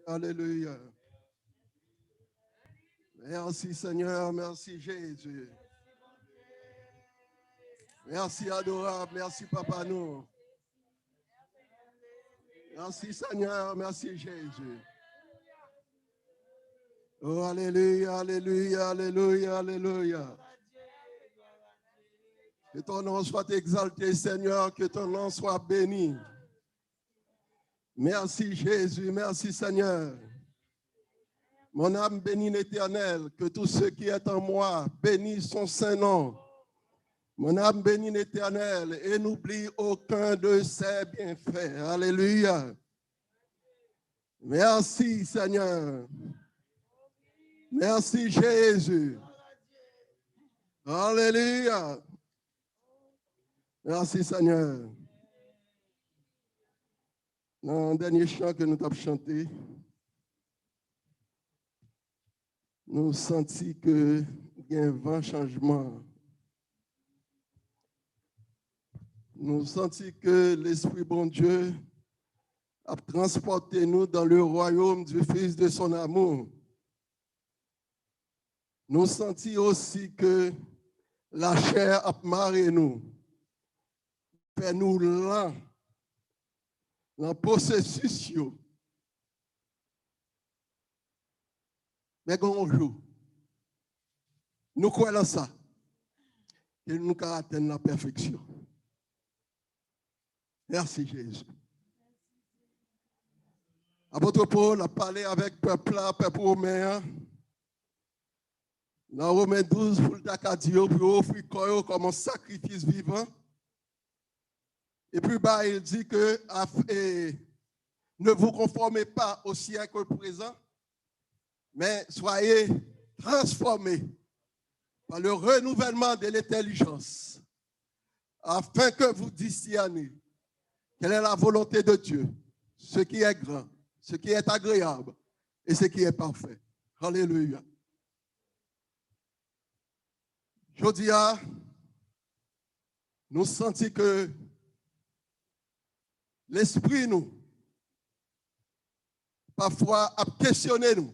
Alléluia. Merci Seigneur, merci Jésus. Merci adorable, merci Papa nous. Merci Seigneur, merci Jésus. Oh, alléluia, alléluia, alléluia, alléluia. Que ton nom soit exalté, Seigneur, que ton nom soit béni. Merci Jésus, merci Seigneur. Mon âme bénit l'Éternel, que tout ce qui est en moi bénisse son saint nom. Mon âme bénit l'Éternel et n'oublie aucun de ses bienfaits. Alléluia. Merci Seigneur. Merci Jésus. Alléluia. Merci Seigneur. Dans le dernier chant que nous avons chanté, nous sentons que il y a un vent changement. Nous sentons que l'Esprit bon Dieu a transporté nous dans le royaume du Fils de son amour. Nous sentons aussi que la chair a marré nous, fait nous lents dans le processus. Mais un jour, nous croyons ça, que nous allons atteindre la perfection. Merci Jésus. Apôtre Paul a parlé avec le peuple romain. Dans Romains 12, pour le dire, pour offrir corps comme un sacrifice vivant. Et puis, il dit que ne vous conformez pas au siècle présent, mais soyez transformés par le renouvellement de l'intelligence, afin que vous discerniez quelle est la volonté de Dieu, ce qui est grand, ce qui est agréable et ce qui est parfait. Alléluia. Je dis à nous sentons que l'esprit nous, parfois, a questionné nous.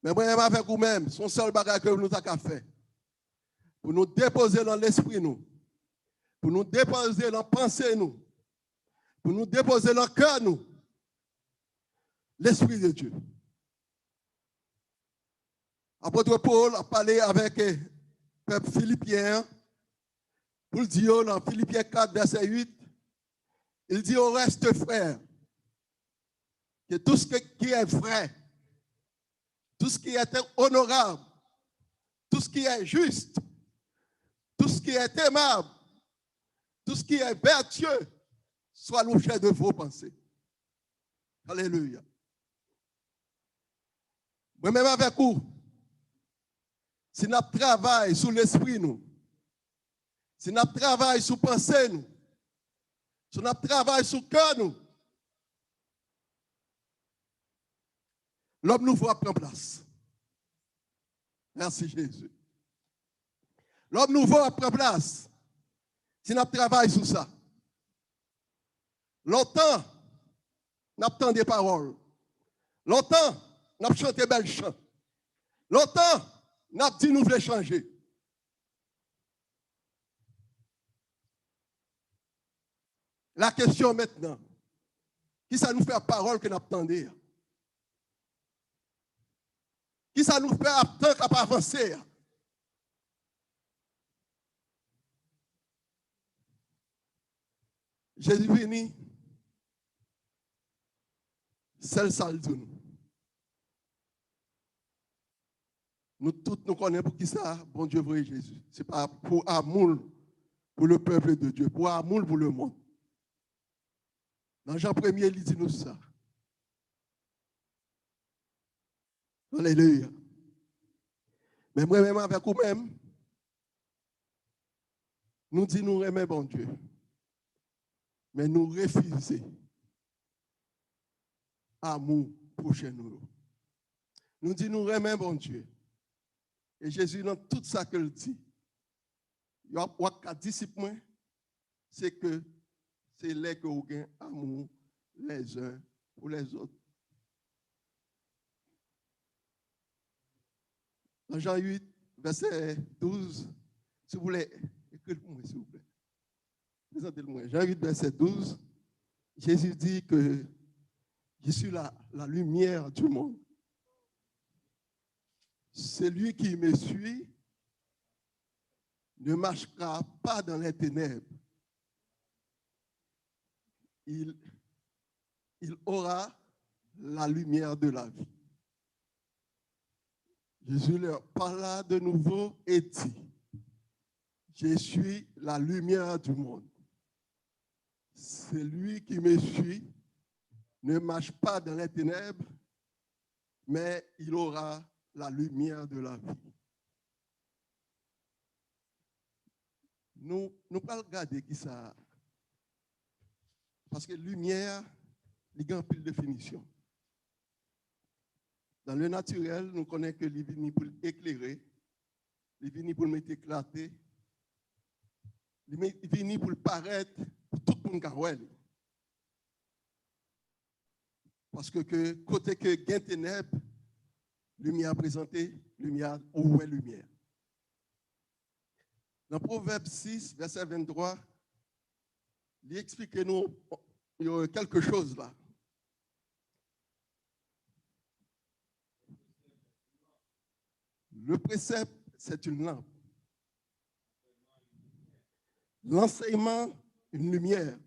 Mais moi, avec vous-même, son seul bagage que nous avons fait, pour nous déposer dans l'esprit nous, pour nous déposer dans la pensée nous, pour nous déposer dans le cœur nous, l'esprit de Dieu. Apôtre Paul a parlé avec le peuple philippien pour dire dans Philippiens 4, verset 8, il dit au reste, frère, que tout ce qui est vrai, tout ce qui est honorable, tout ce qui est juste, tout ce qui est aimable, tout ce qui est vertueux, soit l'objet de vos pensées. Alléluia. Moi-même avec vous, si nous travaillons sur l'esprit, nous, si nous travaillons sur la pensée, nous, si nous travaillons sur le cœur, nous, l'homme nouveau prend place. Merci Jésus. L'homme nouveau prend place. Si nous travaillons sur ça. Longtemps, nous avons des paroles. Longtemps, nous avons chanté belles chants. Longtemps, nous avons dit nous voulons changer. La question maintenant, qui ça nous fait parole que nous attendons? Qui ça nous fait attendre qu'à pas avancer? Jésus venu, seul saldoun. Nous tous nous connaissons pour qui ça, bon Dieu vrai Jésus. Ce n'est pas pour amour pour le peuple de Dieu, pour amour pour le monde. Dans Jean 1er, il dit nous ça. Alléluia. Mais moi-même avec vous-même, nous disons nous aimer bon Dieu. Mais nous refusons amour prochain nous. Nous disons nous aimer bon Dieu. Et Jésus, dans tout ça qu'il dit, il y a un disciple, c'est que c'est là que vous avez amour les uns pour les autres. Dans Jean 8, verset 12, si vous voulez, écrivez-moi s'il vous plaît. Présentez-le-moi. Jean 8, verset 12, Jésus dit que je suis la lumière du monde. Celui qui me suit ne marchera pas dans les ténèbres. Il aura la lumière de la vie. Jésus leur parla de nouveau et dit, je suis la lumière du monde. Celui qui me suit ne marche pas dans les ténèbres, mais il aura la lumière de la vie. Nous pas regarder qui ça. Parce que lumière, il y a une pile de définition. Dans le naturel, nous connaissons que il vient pour éclairer, il vient pour mettre éclater, il vient pour paraître pour tout le monde. Parce que côté que gain ténèbres, lumière présentée, lumière ou lumière. Dans Proverbe 6, verset 23, il explique nous quelque chose là. Le précepte, c'est une lampe. L'enseignement, une lumière.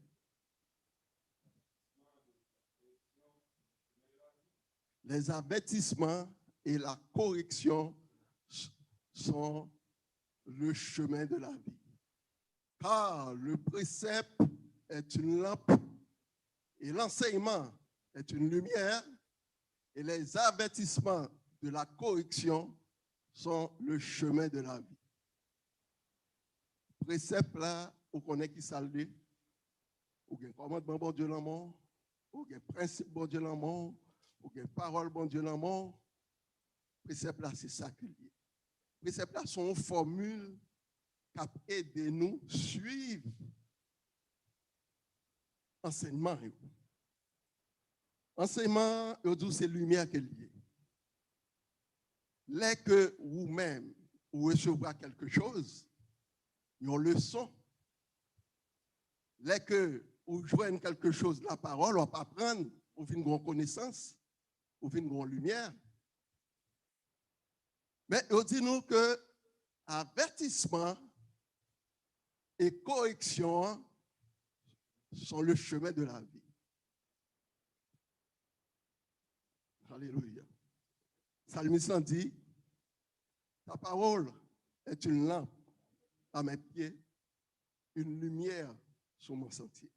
Les avertissements et la correction sont le chemin de la vie. Car le précepte est une lampe et l'enseignement est une lumière et les avertissements de la correction sont le chemin de la vie. Précepte là, on connaît qui salue, ou bien commandement bon Dieu l'amour, ou bien principe bon Dieu l'amour, ou bien parole bon Dieu l'amour. Précepte là, c'est ça qu'il y a. Précepte là sont une formule qui aide nous suivre enseignement. Enseignement, c'est lumière qu'il y a. Dès que vous-même vous recevez quelque chose, une leçon, dès que vous jouez quelque chose, la parole, on va apprendre, on vient de connaissance, on vient de lumière. Mais on dit nous que avertissement et correction sont le chemin de la vie. Alléluia. Psalmiste dit, ta parole est une lampe à mes pieds, une lumière sur mon sentier.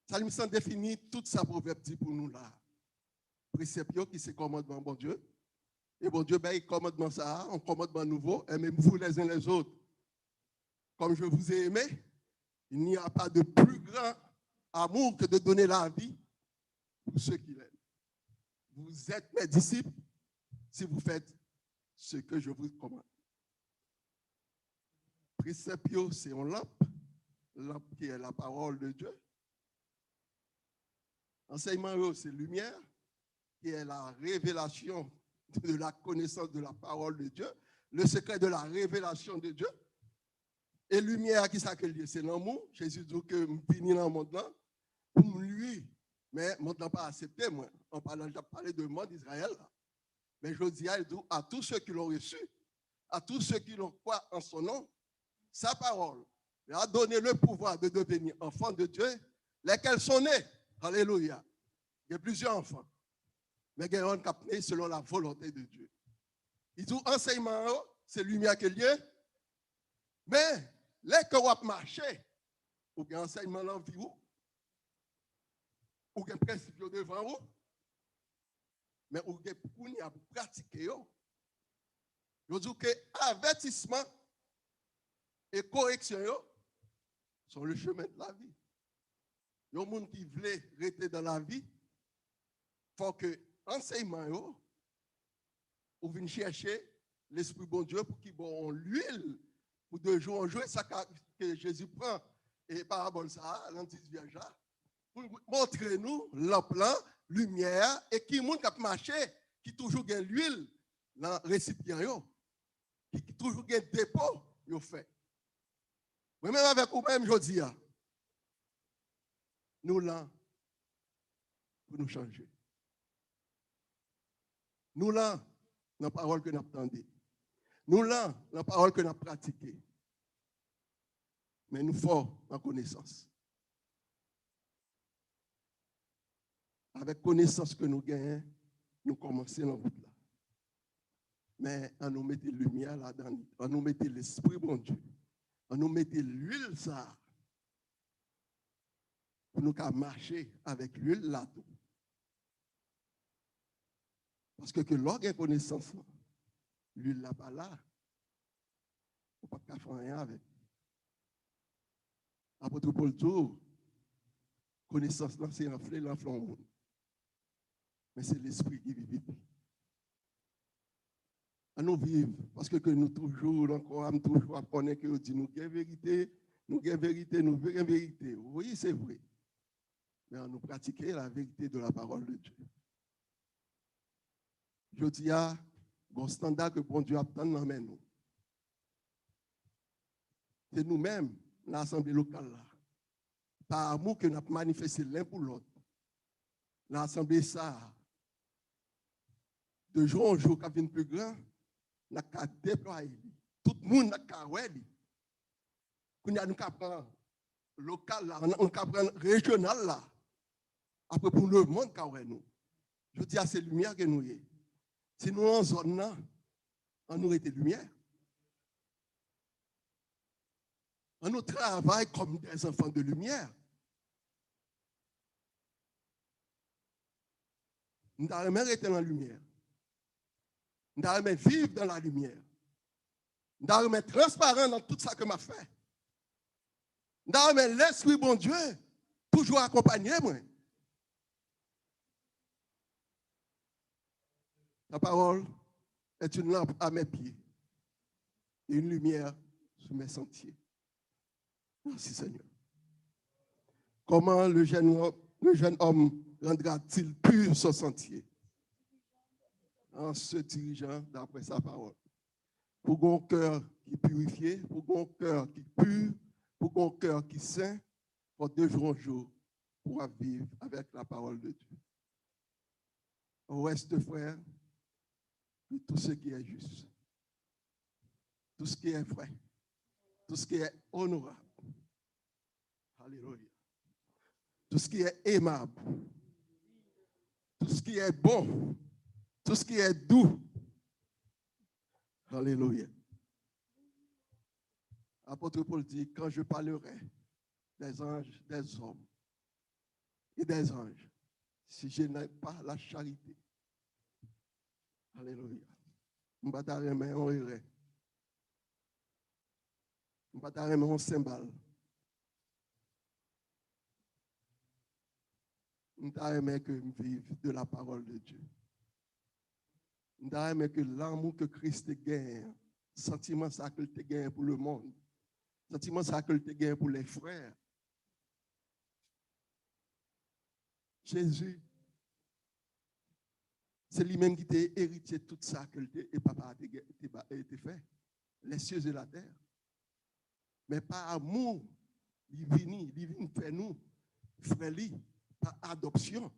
Psalmiste définit toute sa proverbe pour nous là. Précepte qui c'est commandement bon Dieu. Et bon Dieu, il commandement ça, un commandement nouveau, aimez-vous les uns les autres. Comme je vous ai aimé, il n'y a pas de plus grand amour que de donner la vie pour ceux qui l'aiment. Vous êtes mes disciples si vous faites ce que je vous commande. Précepte, c'est une lampe qui est la parole de Dieu. Enseignement, c'est lumière, qui est la révélation de la connaissance de la parole de Dieu, le secret de la révélation de Dieu. Et lumière, qui c'est l'amour. Jésus dit que je finis dans le monde là, pour lui, mais le monde n'a pas accepté, moi. On parle de monde d'Israël. Mais je dis à tous ceux qui l'ont reçu, à tous ceux qui l'ont croit en son nom, sa parole leur a donné le pouvoir de devenir enfants de Dieu, lesquels sont nés. Alléluia. Il y a plusieurs enfants. Mais il y a un qui est né selon la volonté de Dieu. Il dit enseignement, c'est lumière qu'il y a. Mais, les que vous marchez, ou bien enseignement dans la vie, ou bien principe devant vous, mais ou bien pour y a pratiquer. Je dis que avertissement et correction sont le chemin de la vie. Il y a des gens qui veulent rester dans la vie, il faut que enseignement, ou viennent chercher l'Esprit bon Dieu pour qu'il bon l'huile, pour de jour en jour, ça que Jésus prend, et parabole ça, l'antis vierge, pour montrer nous l'emplan, lumière, et qui monde qui a marché, qui toujours gagne l'huile dans le récipient, qui toujours gagne dépôt, yo fait. Moi-même avec vous-même, je dis, nous là, pour nous changer. Nous là, dans la parole que nous entendons. Nous là, dans la parole que nous pratiquons. Mais nous forts en connaissance. Avec connaissance que nous gagnons, nous commençons la route là. Mais on nous met lumière là-dedans, on nous met l'esprit bon Dieu, on nous met l'huile ça, pour nous marcher avec l'huile là tout. Parce que l'orgue est connaissance, l'huile là pas là, on ne peut pas faire rien avec. Apôtre Paul tout, connaissance là c'est enflé l'enfant au monde. Mais c'est l'esprit qui vit. À nous vivre, parce que nous toujours, encore, toujours apprenons que nous disons, nous avons vérité, nous avons vérité, nous avons vérité. Oui, c'est vrai. Mais nous pratiquons la vérité de la parole de Dieu. Je dis à bon standard que bon Dieu attend dans nous. C'est nous-mêmes, l'Assemblée locale, là, par amour que nous avons manifesté l'un pour l'autre. L'Assemblée, ça, de jour en jour, qui vient plus grand, nous avons déployé. Tout le monde a déployé. Nous avons pris local, nous avons pris régional. Là. Après, pour le monde, nous. Je dis à ces lumières que nous y. Si nous en zone là, on aurait été lumière. On nous travaille comme des enfants de lumière. Nous devons rester dans la lumière. Nous devons vivre dans la lumière. Nous devons être transparent dans tout ça que m'a fait. Nous devons l'esprit bon Dieu toujours accompagner moi. La parole est une lampe à mes pieds et une lumière sur mes sentiers. Merci Seigneur. Comment le jeune homme rendra-t-il pur son sentier? En se dirigeant d'après sa parole. Pour un cœur qui est purifié, pour un cœur qui est pur, pour un cœur qui est saint, pour de jour en jour, pour vivre avec la parole de Dieu. Au reste, frère, tout ce qui est juste, tout ce qui est vrai, tout ce qui est honorable, alléluia, tout ce qui est aimable, tout ce qui est bon, tout ce qui est doux, alléluia. Apôtre Paul dit, quand je parlerai des anges, des hommes et des anges, si je n'ai pas la charité, alléluia. Je ne vais pas remettre un erreur. Je ne vais pas remettre un cymbale. Je ne vais pas remettre que je vive de la parole de Dieu. Je ne vais pas remettre que l'amour que Christ gagne, sentiment ça que tu gagne pour le monde, sentiment ça que tu gagne pour les frères. Jésus, c'est lui-même qui t'a hérité tout ça que et papa a été fait, les cieux et la terre. Mais par amour, il vient faire nous, frère, par adoption.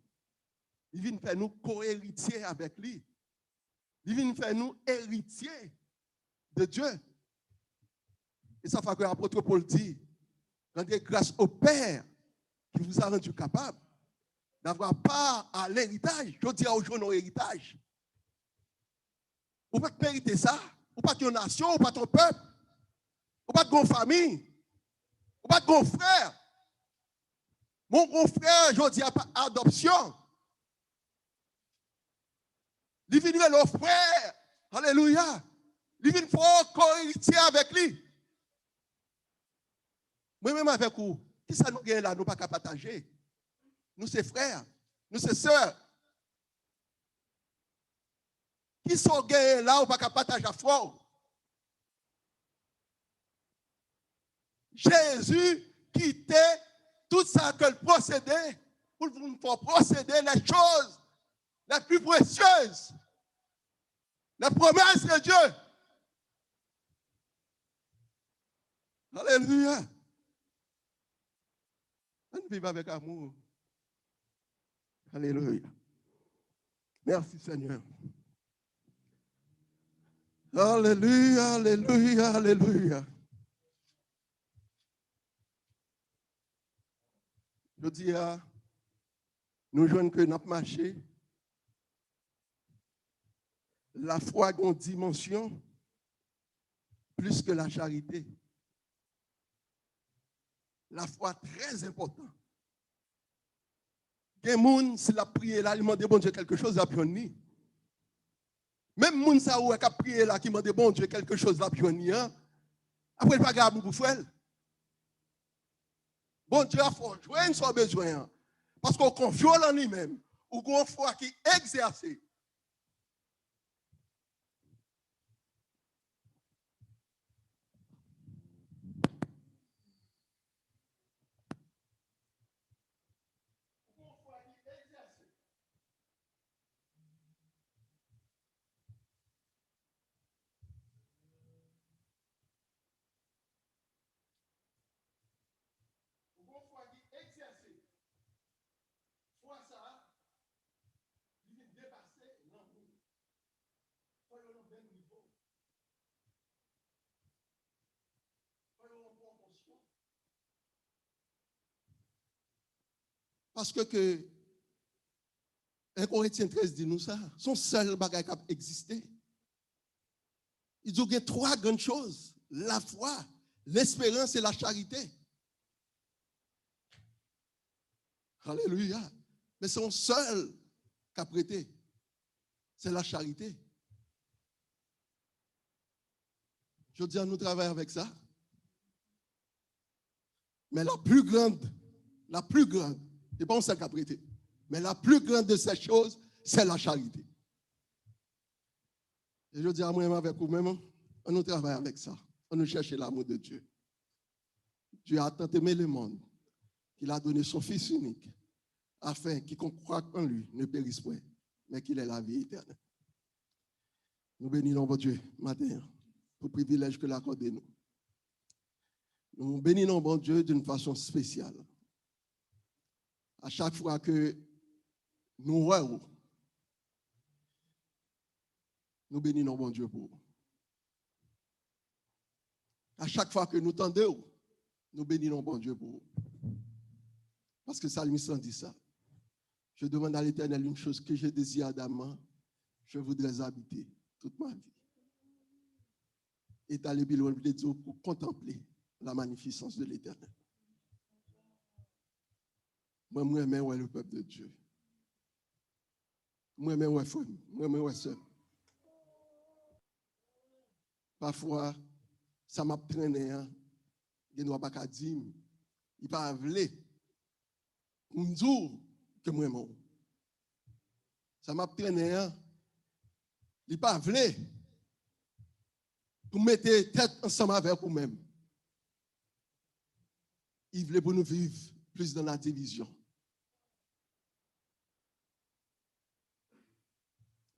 Il vient faire nous co-héritiers avec lui. Il vient faire nous héritiers de Dieu. Et ça fait que l'apôtre Paul dit, rendez grâce au Père qui vous a rendu capable d'avoir part à l'héritage. Je dis aux gens, nos héritages. Vous ne pouvez pas mériter ça. Vous ne pouvez pas ton nation, vous ne pouvez pas ton peuple. Vous ne pouvez pas ton famille. Vous ne pouvez pas ton frère. Mon grand frère, je dis à adoption. Il vient le frère. Alléluia. Il vient faire co-héritier avec lui. Moi-même avec vous, qui ça nous gagne là, nous ne pouvons pas partager. Nous, c'est frères, nous, c'est sœurs. Qui sont gagnés là, on ne peut pas partager à foi. Jésus quittait tout ça que le procédé pour nous faire procéder les choses les plus précieuses, les promesses de Dieu. Alléluia. On vit avec amour. Alléluia. Merci Seigneur. Alléluia, alléluia, alléluia. Je dis à nous jeunes que nous avons marché, la foi a une dimension plus que la charité. La foi très importante. Il y a des gens, s'il a prié là, il demande bon Dieu quelque chose, il a pionnier. Même les gens qui a prié là, qui demande bon Dieu quelque chose, il a pionnier. Après, il n'y a pas de grave pour faire. Bon Dieu a fait jouer son besoin. Parce qu'on confie en lui-même, ou qu'on foi qui exerce. Parce que 1 Corinthiens 13 dit nous ça, son seul bagage qui a existé. Il dit qu'il y a trois grandes choses, la foi, l'espérance et la charité. Alléluia. Mais son seul qui a prêté, c'est la charité. Je dis à nous travailler avec ça. Mais la plus grande, c'est pas on sait qu'a prêté. Mais la plus grande de ces choses, c'est la charité. Et je dis à moi-même avec vous-même, on nous travaille avec ça. On nous cherche l'amour de Dieu. Dieu a tant aimé le monde qu'il a donné son Fils unique afin quiconque croit en lui ne périsse point, mais qu'il ait la vie éternelle. Nous bénissons votre Dieu matin pour le privilège que l'accorde nous. Nous bénissons bon Dieu d'une façon spéciale. À chaque fois que nous voyons, nous bénissons bon Dieu pour vous. À chaque fois que nous tendons, nous bénissons bon Dieu pour vous. Parce que Salmiste dit ça. Je demande à l'Éternel une chose que je désire ardemment, je voudrais habiter toute ma vie. Et aller loin de Dieu pour contempler la magnificence de l'Éternel. Moi, je le peuple de Dieu. Moi, je suis femme. Moi, je suis seul. Parfois, ça m'a traîné. Il ne doit pas dire. Il pas voulu. On me dit que moi, je suis. Ça m'a traîné. Il pas voulu. Pour mettre tête ensemble avec vous-même. Il voulait pour nous vivre plus dans la division.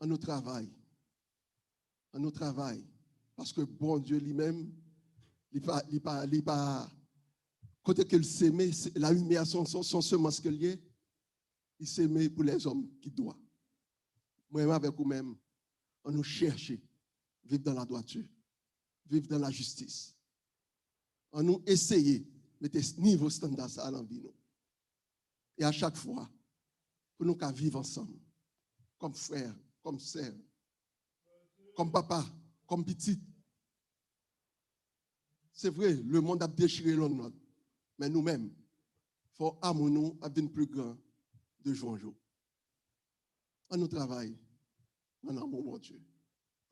En nous travail. En nous travail. Parce que bon Dieu lui-même, il pas, côté qu'il s'aimait, la lumière, son semence qu'il y il s'aimait pour les hommes qui doivent. Moi-même avec vous-même, on nous cherche, vivre dans la droiture, vivre dans la justice. On nous essayer mettre ce niveau standard à l'envie. Et à chaque fois, pour nous vivre ensemble, comme frères, comme sœurs, comme papa, comme petit. C'est vrai, le monde a déchiré l'autre, mais nous-mêmes, il faut amour nous avec plus grand de jour en jour. On nous travaille en amour, mon Dieu.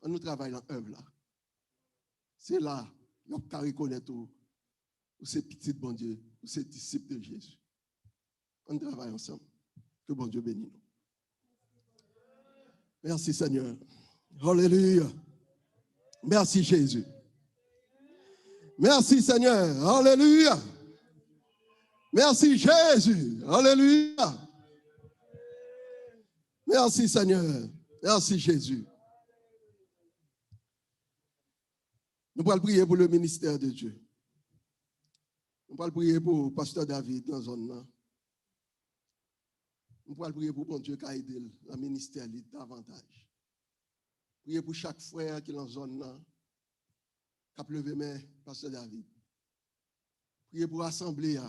On nous travaille dans l'œuvre là. C'est là, qu'on peut reconnaître où ces petits bon Dieu, où ces disciples de Jésus. On travaille ensemble. Que bon Dieu bénisse nous. Merci Seigneur. Alléluia. Merci Jésus. Merci Seigneur. Alléluia. Merci Jésus. Alléluia. Merci Seigneur. Merci Jésus. Nous allons prier pour le ministère de Dieu. Nous allons prier pour Pasteur David dans la zone. Nous allons prier pour bon Dieu qui a aidé le ministère davantage. Priez pour chaque frère qui est dans la zone qui a levé main, Pasteur David. Priez pour l'assemblée,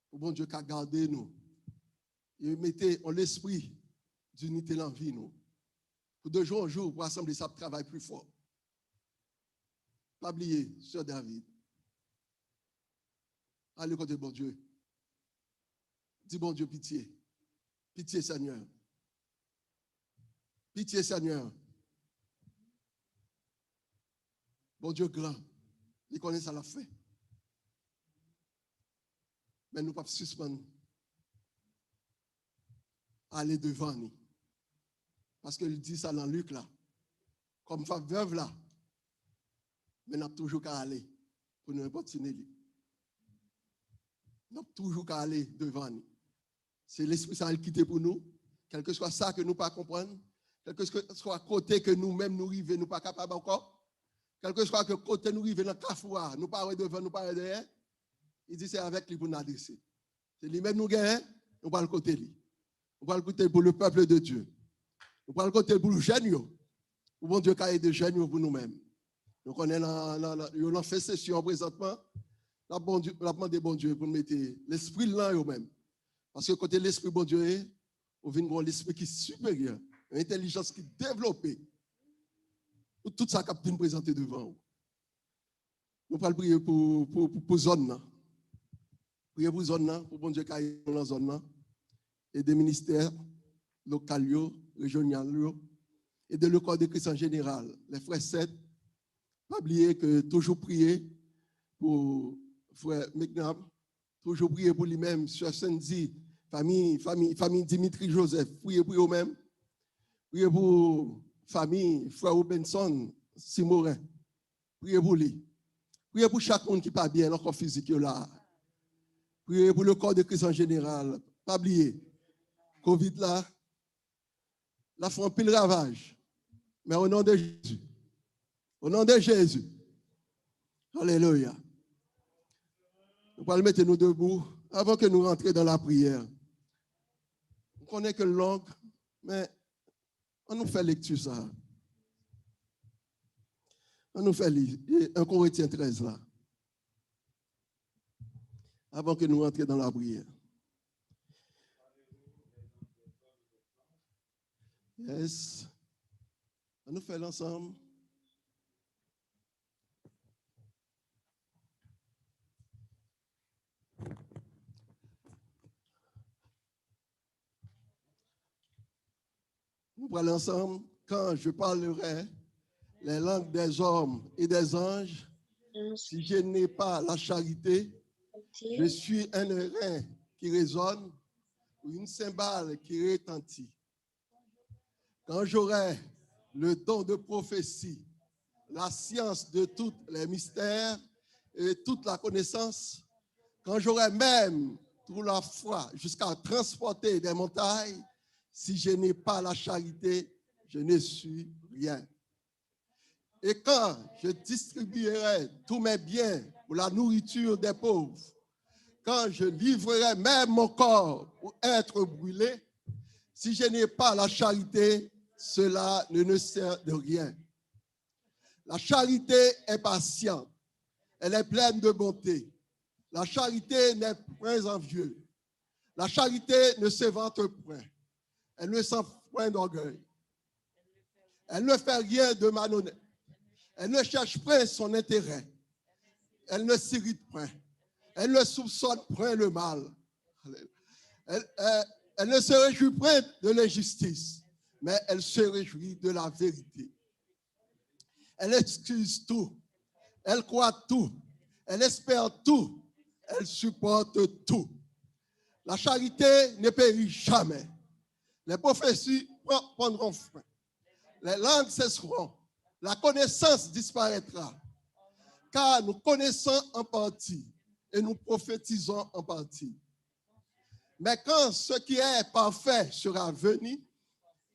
pour bon Dieu qui a gardé nous. Et mettez en l'esprit d'unité dans la vie, nous. Pour de jour en jour, pour assembler ça travaille plus fort. Pas oublier, Sœur David. Allez côté bon Dieu. Dis bon Dieu, pitié. Pitié, Seigneur. Pitié, Seigneur. Bon Dieu grand. Il connaît ça l'a fait. Mais nous ne pouvons pas suspendre. Aller devant nous. Parce qu'il dit ça dans Luc là. Comme femme veuve là. Mais nous avons toujours qu'à aller pour nous importuner. Nous avons toujours qu'à aller devant nous. C'est l'Esprit Saint qui est pour nous. Quel que soit ça que nous ne pouvons pas comprendre. Quel que soit côté que nous-mêmes nous arrivons, nous ne sommes pas capables encore. Quel que soit que côté nous arrivons dans le cafoua, nous ne parlons pas devant, nous parlons derrière. Il dit c'est avec lui pour nous adresser. C'est lui-même nous gagnons, nous parlons côté lui. Nous parlons côté pour le peuple de Dieu. Nous parlons côté pour le jeune. Pour bon Dieu qui a aidé jeunes pour nous-mêmes. Donc on est dans fait session présentement. La demande bon Dieu pour mettre l'esprit là eux-mêmes. Parce que côté l'esprit bon Dieu, on vient voir l'esprit qui est supérieur, l'intelligence qui est développée. Pour tout ça qu'on présenter devant vous. Nous allons prier pour zone. Prier pour zone, pour bon Dieu qui est dans la zone. Et des ministères locaux, régionaux, et de le corps de Christ en général. Les frères 7, pas oublier que toujours prier pour frère McNabb, toujours prier pour lui-même, Sœur Sandy, famille Dimitri Joseph, prier pour eux-mêmes, prier pour famille frère Robinson, Simorin, prier pour lui, prier pour chaque monde qui pas bien, encore physique là, prier pour le corps de Christ en général, pas oublier, Covid là, la fait un pile ravage, mais au nom de Jésus, au nom de Jésus, alléluia. Nous allons mettre nous debout avant que nous rentrions dans la prière. On connaît que langue, mais on nous fait lecture ça. On nous fait lire 1 Corinthiens 13 là. Avant que nous rentrions dans la prière. Yes. On nous fait l'ensemble. Nous parlons ensemble. Quand je parlerai les langues des hommes et des anges, si je n'ai pas la charité, je suis un rein qui résonne ou une cymbale qui retentit. Quand j'aurai le don de prophétie, la science de tous les mystères et toute la connaissance, quand j'aurai même toute la foi jusqu'à transporter des montagnes, si je n'ai pas la charité, je ne suis rien. Et quand je distribuerai tous mes biens pour la nourriture des pauvres, quand je livrerai même mon corps pour être brûlé, si je n'ai pas la charité, cela ne sert de rien. La charité est patiente, elle est pleine de bonté. La charité n'est point envieuse. La charité ne se vante point. Elle ne s'en point d'orgueil. Elle ne fait rien de malhonnête. Elle ne cherche point son intérêt. Elle ne s'irrite point. Elle ne soupçonne point le mal. Elle ne se réjouit point de l'injustice, mais elle se réjouit de la vérité. Elle excuse tout. Elle croit tout. Elle espère tout. Elle supporte tout. La charité ne périt jamais. Les prophéties prendront fin. Les langues cesseront. La connaissance disparaîtra. Car nous connaissons en partie et nous prophétisons en partie. Mais quand ce qui est parfait sera venu,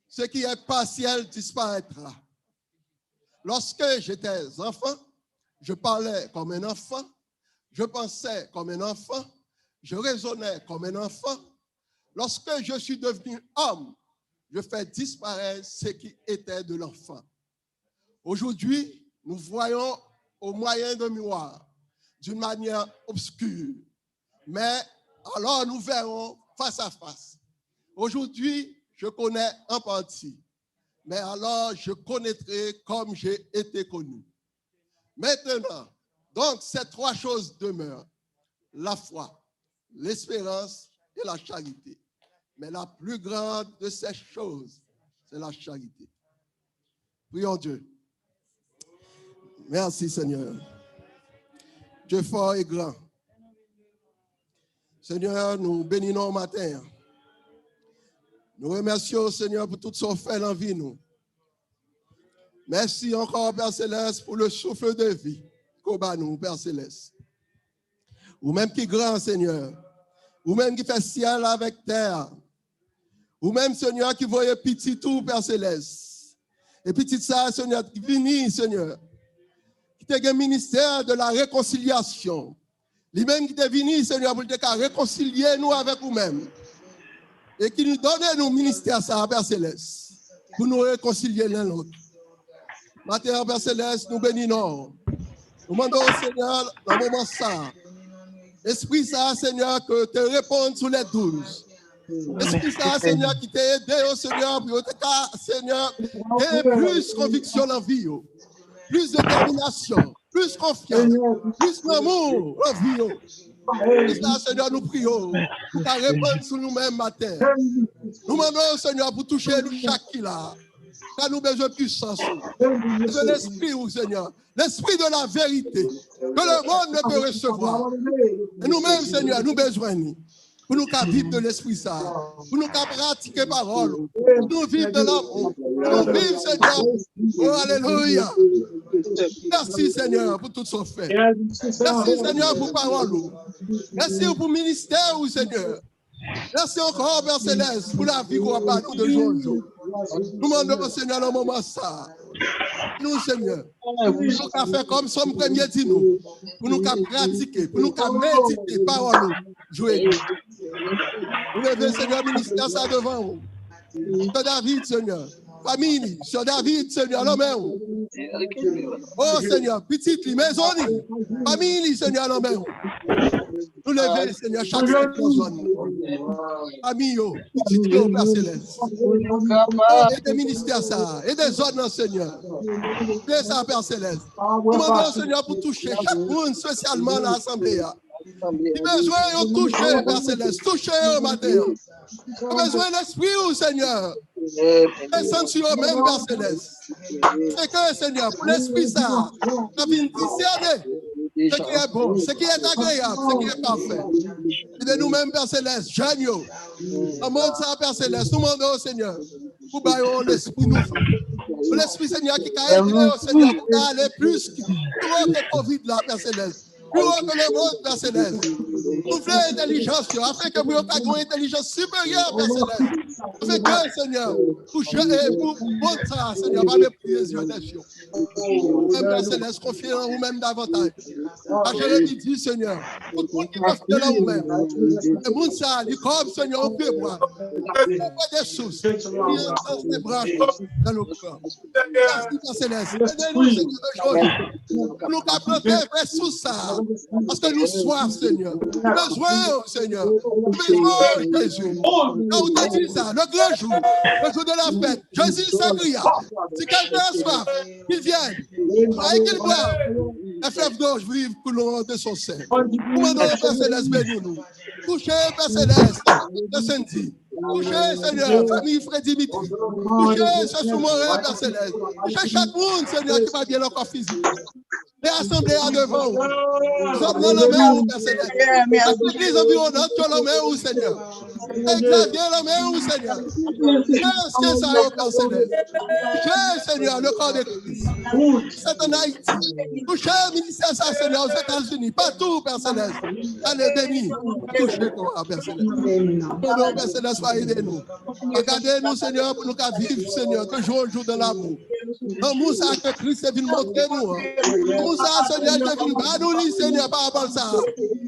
ce qui est partiel disparaîtra. Lorsque j'étais enfant, je parlais comme un enfant, je pensais comme un enfant, je raisonnais comme un enfant. Lorsque je suis devenu homme, je fais disparaître ce qui était de l'enfant. Aujourd'hui, nous voyons au moyen de miroir, d'une manière obscure, mais alors nous verrons face à face. Aujourd'hui, je connais en partie, mais alors je connaîtrai comme j'ai été connu. Maintenant, donc ces trois choses demeurent, la foi, l'espérance et la charité. Mais la plus grande de ces choses, c'est la charité. Prions Dieu. Merci Seigneur. Dieu fort et grand. Seigneur, nous bénissons au matin. Nous remercions Seigneur pour tout ce qu'on fait dans la vie. Nous. Merci encore Père Céleste pour le souffle de vie qu'on bat nous, Père Céleste. Ou même qui est grand Seigneur. Ou même qui fait ciel avec terre. Ou même, Seigneur, qui voyait petit tout, Père Céleste. Et petit ça, Seigneur, qui vient, Seigneur. Qui est un ministère de la réconciliation. Lui-même qui est venu, Seigneur, pour te réconcilier nous avec nous-mêmes. Et qui nous donne nous ministère, ça, Père Céleste. Pour nous réconcilier l'un l'autre. Matin, Père Céleste, nous bénissons. Nous demandons au Seigneur, dans le moment ça, Esprit ça, Seigneur, que te réponde sur les 12. Esprit ça, Seigneur, qui t'a aidé, au Seigneur, pour te Seigneur, et plus conviction dans la vie, plus de détermination, plus confiance, plus d'amour dans la vie. Et ça, Seigneur, nous prions pour te répondre sur nous-mêmes matin. Nous demandons, Seigneur, pour toucher nous chaque qui là. Car nous avons besoin de puissance, de l'esprit, Seigneur, l'esprit de la vérité, que le monde ne peut recevoir. Et nous-mêmes, Seigneur, nous avons besoin de pour nous vivre de l'esprit ça, pour nous pratiquer la parole, pour nous vivre de l'amour, pour nous vivre, Seigneur. Oh, alléluia. Merci, Seigneur, pour tout ce fait. Merci, Seigneur, pour parole. Merci pour le ministère, Seigneur. Merci encore, Père Céleste, pour la vie qu'on va nous de jour en jour. Nous demandons, Seigneur, dans le moment ça. Nous, Seigneur, nous avons fait comme son premier dit nous, pour nous pratiquer, pour nous méditer, parole, jouer. Vous levez, Seigneur, ministère ça devant vous. Sur David, Seigneur. Famille, sur David, Seigneur, l'homme. Oh, Seigneur, petite maison, famille, l'homme, l'homme. Nous levons, Seigneur, chaque personne. Famille, petite Père Céleste. Et des ministères, ça, et des ordres, Seigneur. Et ça, Père Céleste. Nous demandons, Seigneur, pour toucher chaque monde, spécialement l'Assemblée. Il a besoin de toucher, Père Céleste, toucher au matin. Il a besoin de l'esprit, Seigneur. Descendre sur eux-mêmes, Père Céleste. C'est que, Seigneur, pour l'esprit, ça, ça vient discerner ce qui est bon, ce qui est agréable, ce qui est parfait. Et de nous-mêmes, Père Céleste, jeunes, dans le monde, ça, Père Céleste, nous demandons, Seigneur, pour bailler l'esprit nous. Pour l'esprit, Seigneur, qui a aidé, Seigneur, pour aller plus que Covid, là, Père Céleste. Plus haut que le monde, Père Céleste. Nous voulons l'intelligence, afin que vous ayez une intelligence supérieure, Père Céleste. Afin que, Seigneur, pour ça, Seigneur, par les prières des cieux. Père Céleste, confiez en vous-même davantage. Parce que je dis, Seigneur, tout le monde qui confie en vous-même, le monde ça, il comme, Seigneur, on peut voir. Il y a des sources, il y a des branches dans nos cœurs. Merci, Père Céleste. Aidez-nous, Seigneur, pour nous planter vers sous ça. Parce que nous soif, Seigneur. Nous besoin, Seigneur. Nous besoin, Jésus. Quand vous te dites ça, le grand jour, le jour de la fête, Jésus s'agria. Si quelqu'un a soif, qu'il vienne. Et qu'il boive. Un fleuve d'eau vive pour l'eau de son sein. Nous demandons, Père Céleste, bénis-nous. Touchez, Père Céleste, de Saint-Di. Touchez, Seigneur, famille Frère Dimitri. Touchez ce sous-marin, Père Céleste. Touchez chaque monde, Seigneur, qui va bien encore physique. Les assemblées à devant. Nous sommes dans la main, Père Céleste. L'église environnante, tu as la main, Seigneur. Xavier, la main, Seigneur. Qu'est-ce ça, Père Céleste? Touchez, Seigneur, le corps de Christ. C'est en Haïti. Touchez le ministère, ça, Seigneur, aux États-Unis. Partout, Père Céleste. Allez, bénis. Touchez-toi, Père Céleste. Père Céleste, va aider nous. Regardez-nous, Seigneur, pour nous vivre, Seigneur, de jour en jour dans l'amour. L'amour, ça que Christ est venu montrer nous. L'amour, ça, Seigneur, est venu nous, Seigneur, par rapport à ça.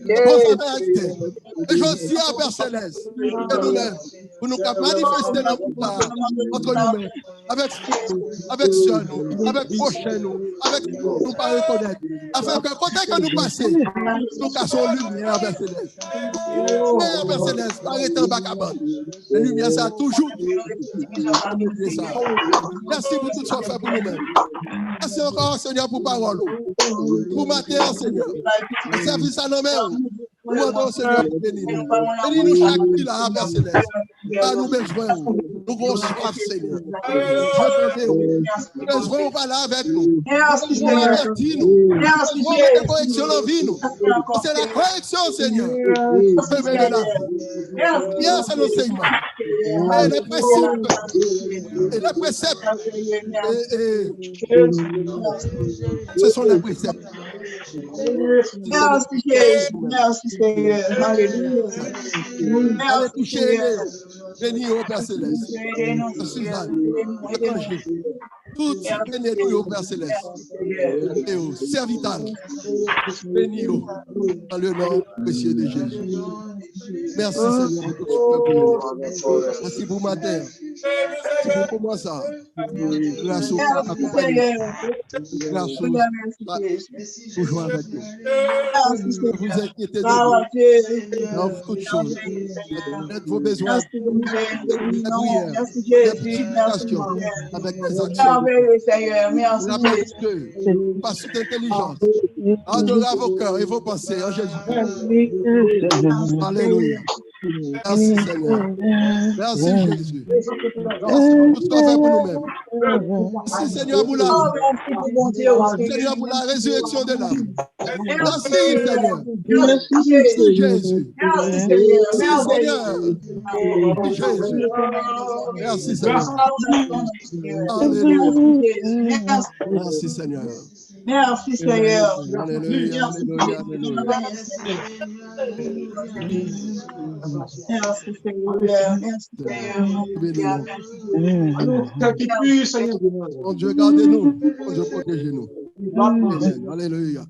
Et je dis à Père Céleste, et nous-mêmes, pour nous manifester notre part entre nous-mêmes, avec sœurs, avec prochains, avec nous pas reconnaître, afin que côté que nous passions, nous cassons lumière, Père Céleste. Père Céleste, arrêtez en bas cabane. La lumière, ça a toujours. Merci pour tout ce qu'on fait pour nous-mêmes. Merci encore, Seigneur, pour parole. Pour matin, Seigneur. Le service à nos mains. Nous demandons, Seigneur, pour bénir-nous. Bénis-nous chaque vie là, Père Céleste. Pas nous besoin. Nous avons soif, Seigneur. Nous besoin pas là avec nous. Nous avertis-nous. Nous besoin de correction dans la vie, nous. C'est la correction, Seigneur. Bien, c'est l'enseignement. Et les principes. Et les préceptes. Ce sont les préceptes. Merci, Seigneur. Alléluia. Allez toucher, bénis au Père Céleste. Suzanne, tout bénis au Père Céleste. Et au serviteur, bénis dans le nom précieux de Jésus. Merci, Seigneur, pour tout ce que merci pour ma terre. Merci pour moi ça. Grâce au accompagnement. Grâce au toujours avec nous. Vous inquiétez de nous. Dans toutes choses. Faites vos besoins. Des prières. Des supplications. Avec des actions. La paix de Dieu. Par toute intelligence. Adorez vos cœurs et vos pensées en Jésus. Alléluia. Merci Seigneur. Merci Jésus. Merci pour tout ce qu'on fait pour nous-mêmes. Merci Seigneur pour la vie. Seigneur pour la résurrection de l'âme. Merci Seigneur. Merci Jésus. Merci Seigneur. Merci Jésus. Merci Seigneur. Alléluia. Merci Seigneur. Merci Seigneur. Alléluia. Alléluia. Alléluia. Merci Seigneur. Mon Dieu, gardez-nous. Mon Dieu, protégez-nous. Alléluia.